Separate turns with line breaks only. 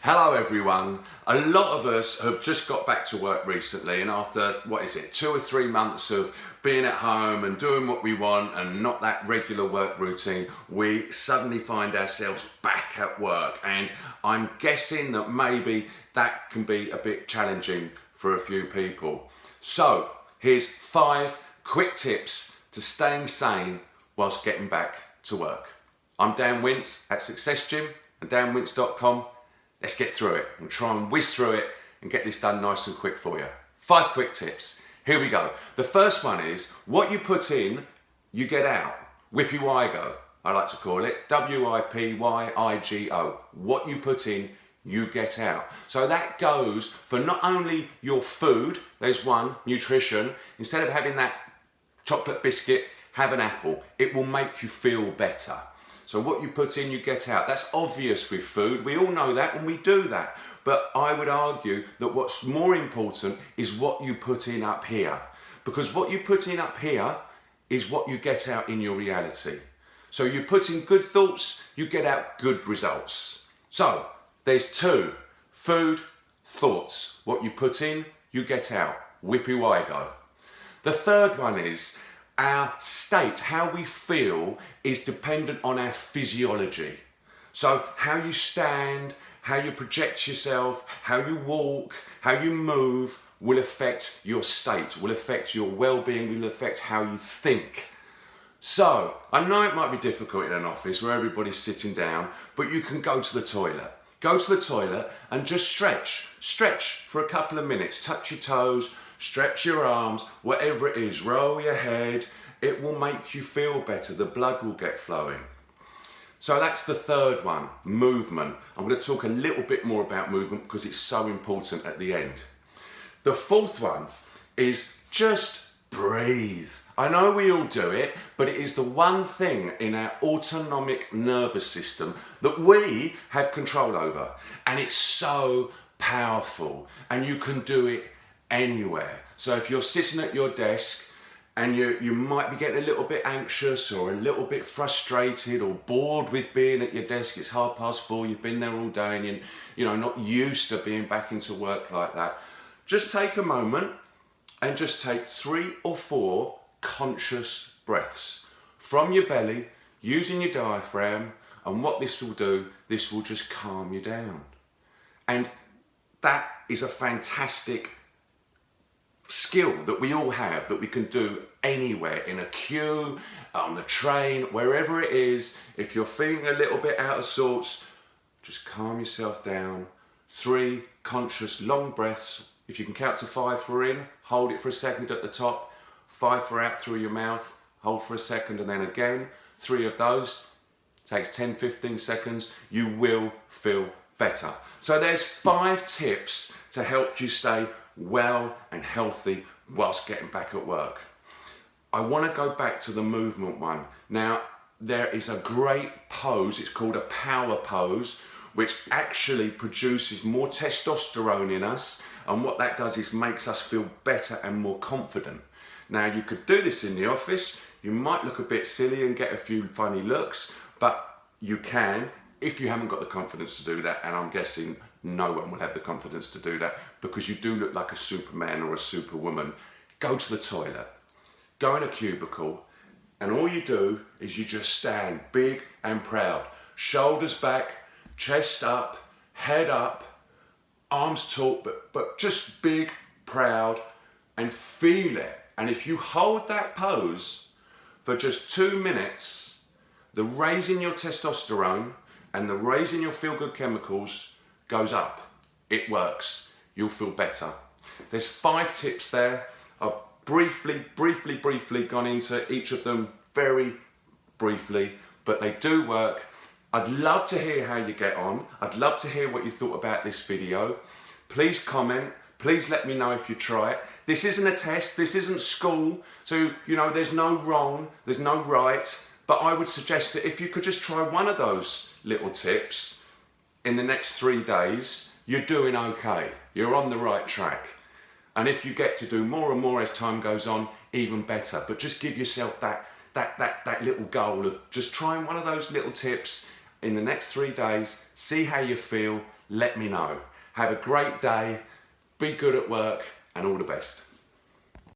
Hello everyone. A lot of us have just got back to work recently, and after, 2 or 3 months of being at home and doing what we want and not that regular work routine, we suddenly find ourselves back at work, and I'm guessing that maybe that can be a bit challenging for a few people. So here's 5 quick tips to staying sane whilst getting back to work. I'm Dan Wince at Success Gym and danwince.com. Let's get through it and try and whiz through it and get this done nice and quick for you. 5 quick tips. Here we go. The first one is, what you put in, you get out. Whippy-Wygo, I like to call it. W-I-P-Y-I-G-O. What you put in, you get out. So that goes for not only your food, there's one, nutrition. Instead of having that chocolate biscuit, have an apple. It will make you feel better. So what you put in, you get out. That's obvious with food. We all know that and we do that. But I would argue that what's more important is what you put in up here. Because what you put in up here is what you get out in your reality. So you put in good thoughts, you get out good results. So there's 2, food, thoughts. What you put in, you get out. Whippy-Wygo. The third one is, our state, how we feel, is dependent on our physiology. So how you stand, how you project yourself, how you walk, how you move will affect your state, will affect your well-being, will affect how you think. So I know it might be difficult in an office where everybody's sitting down, but you can go to the toilet. Go to the toilet and just stretch. Stretch for a couple of minutes. Touch your toes, stretch your arms, whatever it is, roll your head. It will make you feel better. The blood will get flowing. So that's the third one, movement. I'm going to talk a little bit more about movement because it's so important at the end. The fourth one is just breathe. I know we all do it, but it is the one thing in our autonomic nervous system that we have control over. And it's so powerful, and you can do it anywhere. So if you're sitting at your desk and you might be getting a little bit anxious or a little bit frustrated or bored with being at your desk, it's 4:30, you've been there all day and you're not used to being back into work like that, just take a moment and just take 3 or 4 conscious breaths from your belly using your diaphragm. And what this will do, this will just calm you down. And that is a fantastic skill that we all have, that we can do anywhere, in a queue, on the train, wherever it is. If you're feeling a little bit out of sorts, just calm yourself down. 3 conscious long breaths. If you can count to 5 for in, hold it for a second at the top. 5 for out through your mouth, hold for a second, and then again. 3 of those, takes 10-15 seconds. You will feel better. So there's 5 tips to help you stay well and healthy whilst getting back at work. I want to go back to the movement one. Now, there is a great pose, it's called a power pose, which actually produces more testosterone in us, and what that does is makes us feel better and more confident. Now, you could do this in the office, you might look a bit silly and get a few funny looks, but you can, if you haven't got the confidence to do that, and I'm guessing no one will have the confidence to do that because you do look like a Superman or a Superwoman. Go to the toilet, go in a cubicle, and all you do is you just stand big and proud. Shoulders back, chest up, head up, arms taut, but just big, proud, and feel it. And if you hold that pose for just 2 minutes, the raise in your testosterone and the raise in your feel-good chemicals goes up. It works. You'll feel better. There's 5 tips there. I've briefly gone into each of them very briefly, but they do work. I'd love to hear how you get on. I'd love to hear what you thought about this video. Please comment. Please let me know if you try it. This isn't a test. This isn't school. So, there's no wrong. There's no right. But I would suggest that if you could just try one of those little tips in the next 3 days, you're doing okay. You're on the right track. And if you get to do more and more as time goes on, even better. But just give yourself that little goal of just trying one of those little tips in the next 3 days, see how you feel, let me know. Have a great day, be good at work, and all the best.